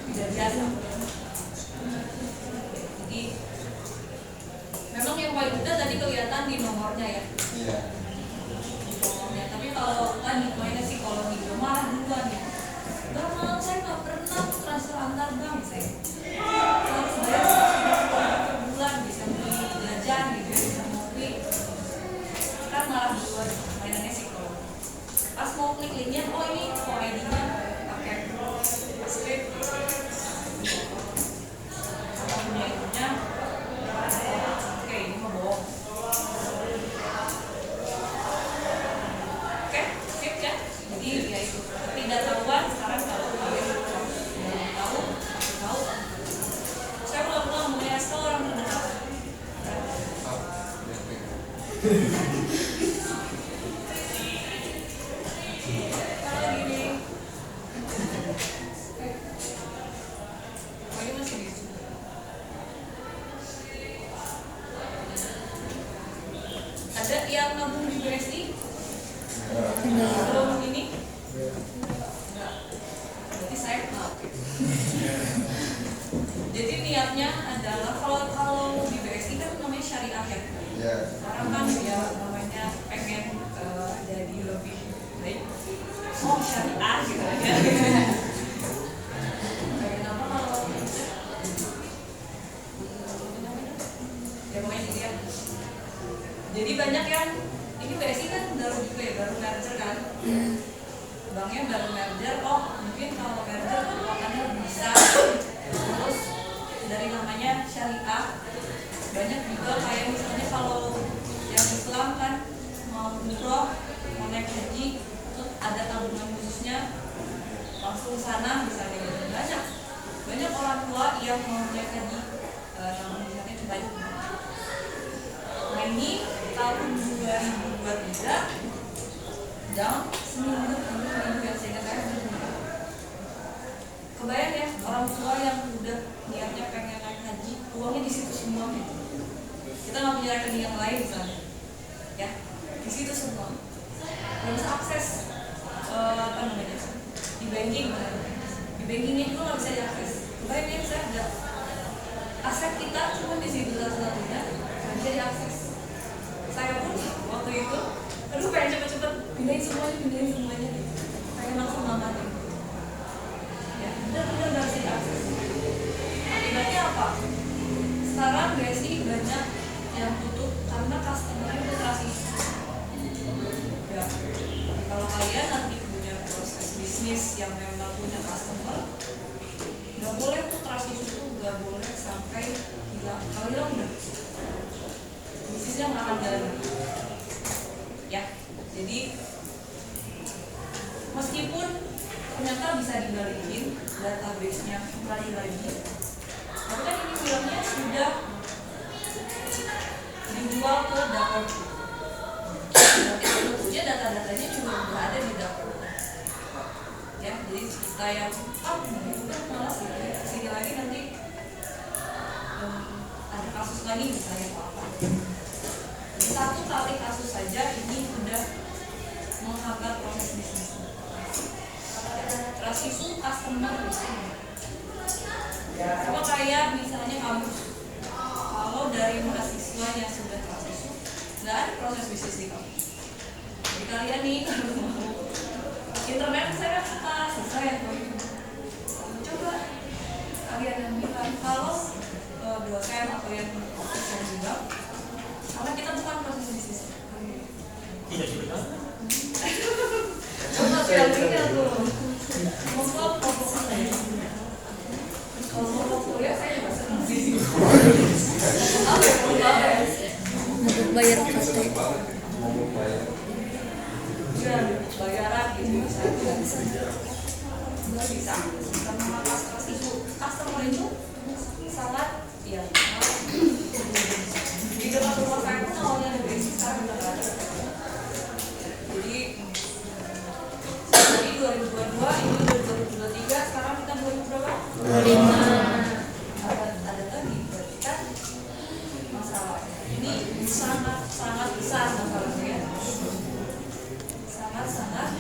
tidak biasa. Jadi memang yang paling mudah tadi kelihatan di nomornya ya. Iya. Nomornya. Tapi kalau tadi mainnya sih kalau di marah duluan ya. Enggak mau, saya nggak pernah transfer antar bank saya. Harus bayar per bulan bisa beli jajan gitu, bisa ngopi. Kan marah duluan mainannya sih kalau. Pas mau klik linknya, oh ini kok ID-nya pakai script. Atau punya itunya. Oke, ini mau bohong. Oke, skip ya. Jadi ya itu ketidaktahuan sekarang kalau kalian belum tahu. Saya pulang-pulang mau ngasih tahu orang terdekat. Kalau gini, ini masih gitu. Ada yang nabung di BSI? Belum ini? Enggak. Berarti saya tahu. Jadi niatnya adalah kalau di BSI kan namanya syariah ya. Iya. Sekarang kan ya namanya pengen jadi lebih baik. Oh syariah gitu aja. Pengen apa kalau ya pokoknya gitu ya. Jadi banyak yang ini BSI kan baru juga ya, baru merger kan. Banknya baru merger, oh mungkin kalau merger keuangannya bisa. Terus dari namanya syariah, banyak juga kayak misalnya kalau yang Islam kan mau umroh, mau naik haji, terus ada tabungan khususnya langsung sana misalnya gitu. Banyak orang tua yang mau naik haji, tabungan misalnya coba. Nah ini tahun 2023 down seminggu yang saya katakan kebayang ya orang tua yang udah niatnya pengen naik haji uangnya di situ semua gitu. Kita nggak punya rekening yang lain misalnya ya di situ semua nggak bisa akses apa namanya di banking di bankingnya juga nggak bisa diakses. Kebayang ya saya ada aset kita cuma di situ satu-satunya nggak bisa diakses. Saya pun waktu itu aduh pengen cepet-cepet pindahin semuanya gitu. Pengen langsung namatin ya benar-benar gak bisa diakses. Akibatnya apa? Sekarang BSI banyak yang tutup karena customer-nya udah terasi ya. Kalau kalian nanti punya proses bisnis yang memang punya customer gak boleh tuh terasi itu gak boleh sampai hilang. Kalau hilang udah bisnisnya nggak akan jalan ya. Jadi meskipun ternyata bisa dibalikin database-nya kembali lagi, tapi kan ini filmnya sudah dijual ke Dapur. Tentunya data-datanya juga udah ada di Dapur ya. Jadi kita yang udah malas gitu ya, kesini lagi nanti ada kasus lagi misalnya apa-apa. Satu kali kasus saja ini sudah menghambat proses bisnis. Trust isu customer sama kayak misalnya kamu kalau dari mahasiswa yang sudah trust isu nggak ada proses bisnis di kamu. Jadi kalian nih kalau mau internet saya susah ya. Coba kalian yang bilang kalau dosen atau yang bilang karena kita bukan proses bisnis. Tidak juga. Coba kalian tuh mau kalau mau kuliah saya juga senang sih. Apa ya perlu apa ya? Untuk bayar UKT. Ya bayaran gitu saya nggak bisa karena customer itu sangat ya di dekat rumah saya pun awalnya ada basic sekarang udah nggak ada. Jadi dari 2022 ini 2023 sekarang kita 2000 berapa? 25. Ada lagi berarti kan masalahnya ini sangat besar masalahnya, sangat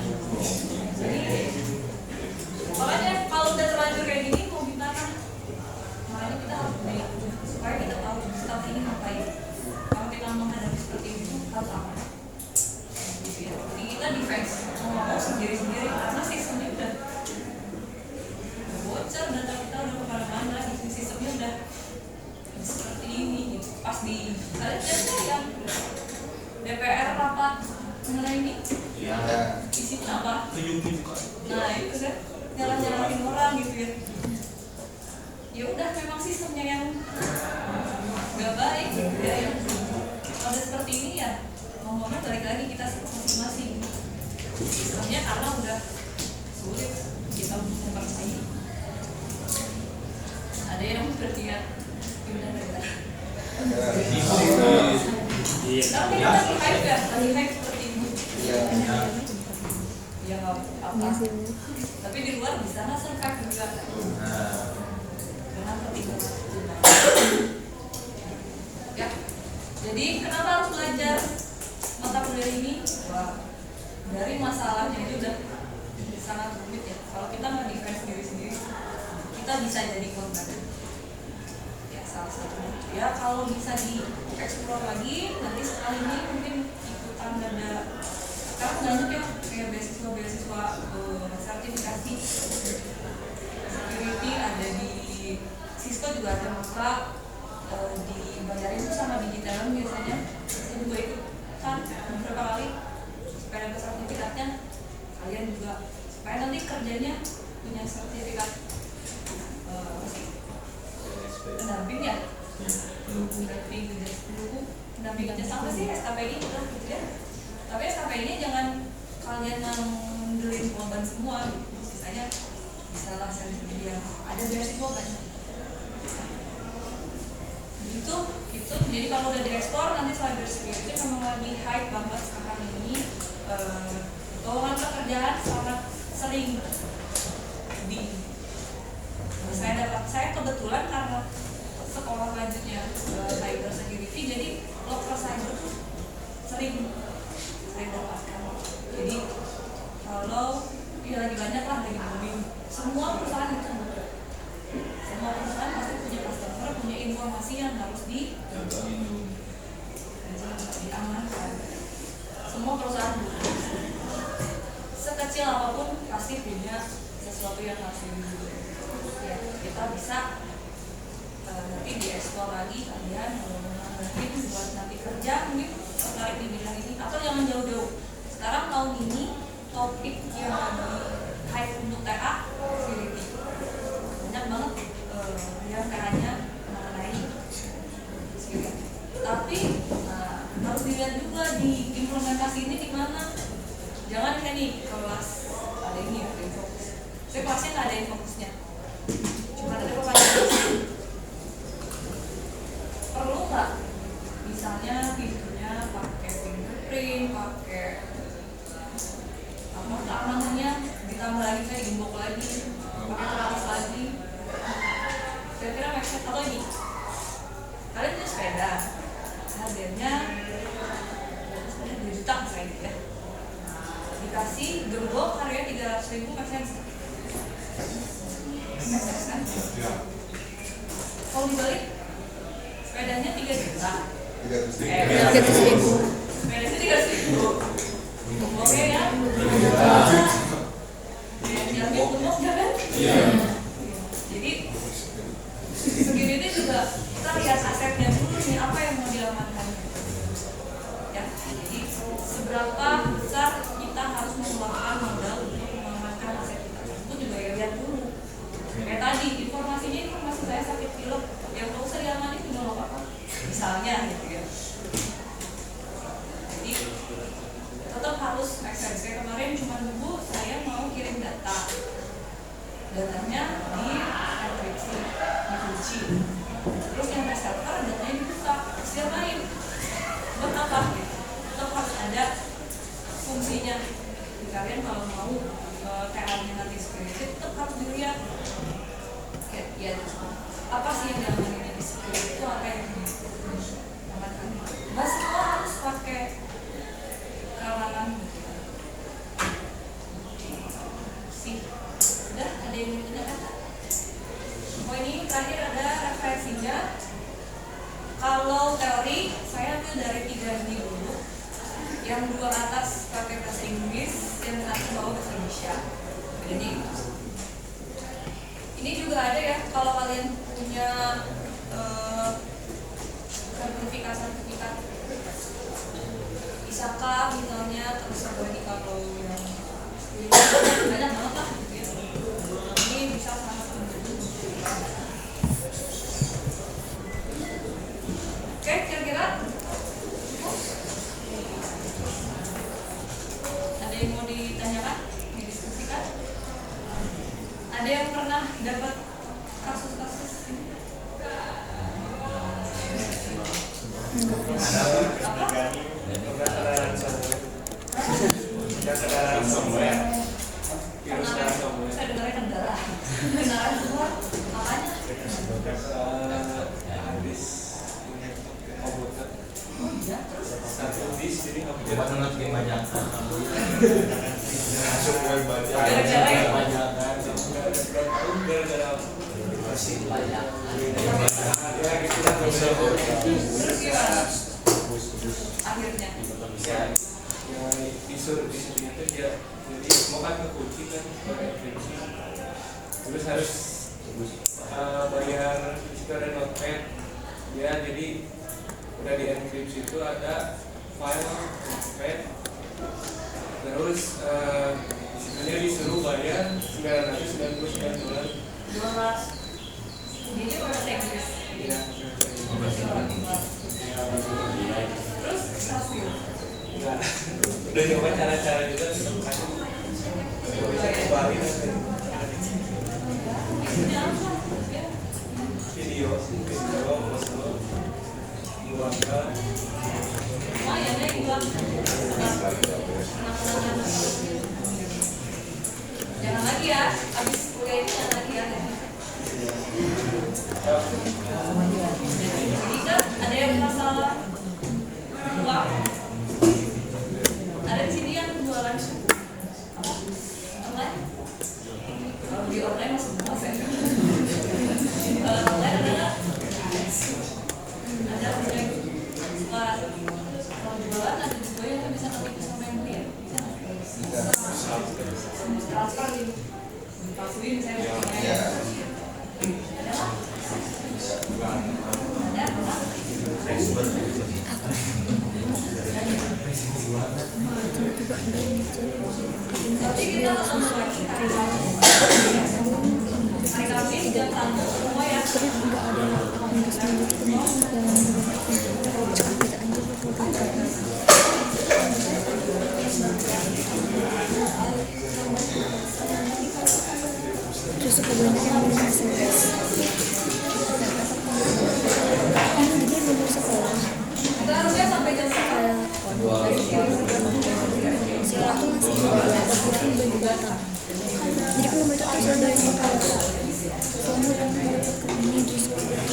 jadi makanya kalau udah terlanjur kayak gini mau gimana, makanya kita harus baik supaya kita tahu staf ini ngapain kalau kita menghadapi seperti itu harus apa gitu ya. Jadi kita defense mau sendiri karena sistemnya udah bocor, data kita udah kemana-mana, sistemnya udah seperti ini gitu. Pas di kalian lihat yang DPR rapat mengenai ini Ya. isinya apa? Tunjukin kok. Nah itu kan nyalahin orang gitu ya. Ya udah memang sistemnya yang nggak baik gitu ya. Yang kalau seperti ini ya ngomongnya balik lagi kita masing-masing. Sistemnya karena udah sulit kita memperbaiki. Ada yang berpikir gimana kita? Tapi kita lagi hype ya, lagi hype seperti ini. Ya nggak apa. Tapi di luar bisa nggak survive juga. Dengan pertimbangan. Ya. Jadi kenapa harus belajar mata kuliah ini? Wah, dari masalahnya itu udah sangat rumit ya. Kalau kita nggak defense diri sendiri, kita bisa jadi korban. Ya salah satunya. Ya kalau bisa dieksplor lagi, nanti setelah ini mungkin ikutan ada. Sekarang banyak ya kayak beasiswa sertifikasi security ada di Cisco juga ada muka dibayarin tuh sama Digitalam biasanya. Saya juga ikutan beberapa kali supaya dapat sertifikatnya. Kalian juga supaya nanti kerjanya punya sertifikat pendamping ya. Pendamping kerja sama sih SKPI udah gitu ya. Tapi SKPI-nya jangan kalian ngandelin korban semua gitu. Sisanya bisa lah sendiri yang ada beasiswa kan. Itu jadi kalau udah diekspor nanti cyber security memang lagi hype banget sekarang ini. Lowongan pekerjaan sangat sering di saya kebetulan karena sekolah lanjutnya cyber security jadi loker cyber tuh sering saya dapatkan. Jadi kalau ya lagi banyak lah lagi booming, semua perusahaan itu butuh. Semua perusahaan pasti punya customer, punya informasi yang harus diamankan. Semua perusahaan butuh. Sekecil apapun pasti punya sesuatu yang harus dilindungi. Ya, kita bisa nanti dieksplor lagi kalian mungkin buat nanti kerja mungkin tertarik di bidang ini atau jangan jauh-jauh. Sekarang tahun ini topik yang lagi hype untuk TA security banyak banget yang TA-nya mengenai security. Tapi harus dilihat juga di implementasi ini di mana. Jangan kayak nih kelas ada ini ada yang fokus. Tapi kelasnya nggak ada yang fokusnya. Cuma ada pertanyaan. Perlu nggak misalnya pintunya pakai fingerprint, pakai apa keamanannya ditambah lagi kayak gembok lagi, pakai teralis lagi. Kira-kira make sense atau ini? Kalian punya sepeda, harganya 2 juta misalnya gitu ya. Dikasih gembok harganya 300.000 make sense. Make sense kan? Kalau dibalik sepedanya 3 juta, 300.000. PNS 300.000. Oke ya. Yang gemuk jangan. Jadi segini itu juga kita lihat asetnya dulu nih, apa yang mau diamankan. Ya, jadi seberapa besar kita harus mengeluarkan modal untuk mengamankan aset kita. Itu juga ya lihat dulu. Kayak tadi informasi saya sakit pilek, yang nggak usah diamanin juga nggak apa-apa. Misalnya gitu ya. Jadi tetap harus access. Kayak kemarin cuma nunggu saya mau kirim datanya di enkripsi, dikunci. Terus yang reserver datanya dibuka, hasil lain. Buat apa? Gitu. Tetap harus ada fungsinya. Kalian kalau mau TA-nya nanti security tetap harus dilihat. Ya, apa sih yang diamanin di security itu, apa yang diamankan? Nggak semua harus pakai kawalan sih. Udah, ada yang mau ditanyakan? Oh, ini terakhir ada referensinya. Kalau teori saya ambil dari 3 ini dulu. Yang 2 atas pakai bahasa Inggris, yang 1 bawah bahasa Indonesia. Bedanya itu. Ini juga ada ya, kalau kalian punya sertifikat ISAKA misalnya, terus apa lagi kalau yang banyak banget lah gitu ya. Ini bisa sangat membantu. Oke, kira-kira ada yang mau ditanyakan, didiskusikan? Ada yang pernah dapat kasus-kasus ini? Saya dengarnya kendala. Kenalan semua, makanya. Oh iya, terus? Satu bis, jadi nggak bisa Banget kebanyakan. gara-gara Masih banyak. ya kita berusaha Terus gimana? Akhirnya. ya disuruh itu dia jadi mau kan kekunci kan pakai enkripsi, terus harus bayar stiker dan notepad ya. Jadi udah di enkripsi itu ada file notepad, terus sebenarnya disuruh bayar $999. 12. Ini bahasa Inggris. Iya. Terus hasil. Enggak. Udah nyoba cara-cara juga bisa kembali video keluarga Lumayan ya hilang. Jangan lagi ya, abis kuliah ini jangan lagi ya. Jadi kan ada yang masalah uang, ada di sini yang jualan apa? Online? Kalau di online masuk puas ya. Kalau online adalah ada yang suka kalau jualan, ada juga yang bisa ketipu sama yang beli ya. Bisa transfer gitu, dipalsuin misalnya. Tapi kita langsung seleksi hari Kamis jam 1 semua ya. Tapi nggak ada yang terus kebanyakan yang SMS. Ini dia nomor sekolah. Kita harusnya sampai jam 1. Sekolah tuh masih belum datang. Jadi kalau mereka harus ada yang kalau ini terus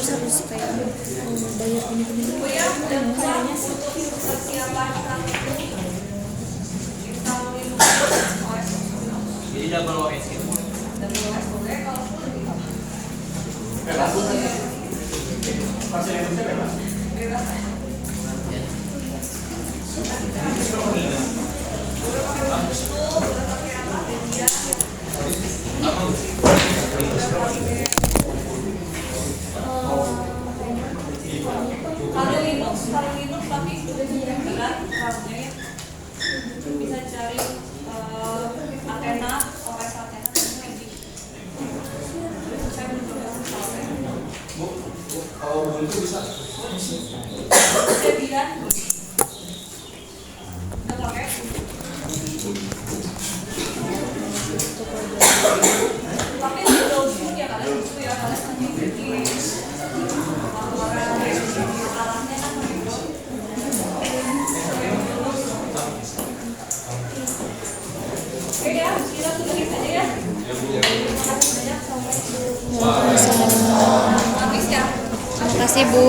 harus kayak bayar ini. Oh ya, dan uang untuk persiapan praktik. Jadi double OS gitu. Dan boleh kalau lebih bebas. Pasien itu bebas. bebas. Kalau Linux tapi berat RAM-nya ya. Bisa cari Athena, OS Athena Magic. Saya belum pernah install. Kalau Ubuntu bisa. Debian udah pakai. Tapi Windows pun ya kalian itu ya kalian nanti bikin alatnya kan Windows. Oke ya, kita sudah saja ya. Terima kasih banyak. Assalamualaikum. Waalaikumsalam. Habis ya. Terima kasih Bu.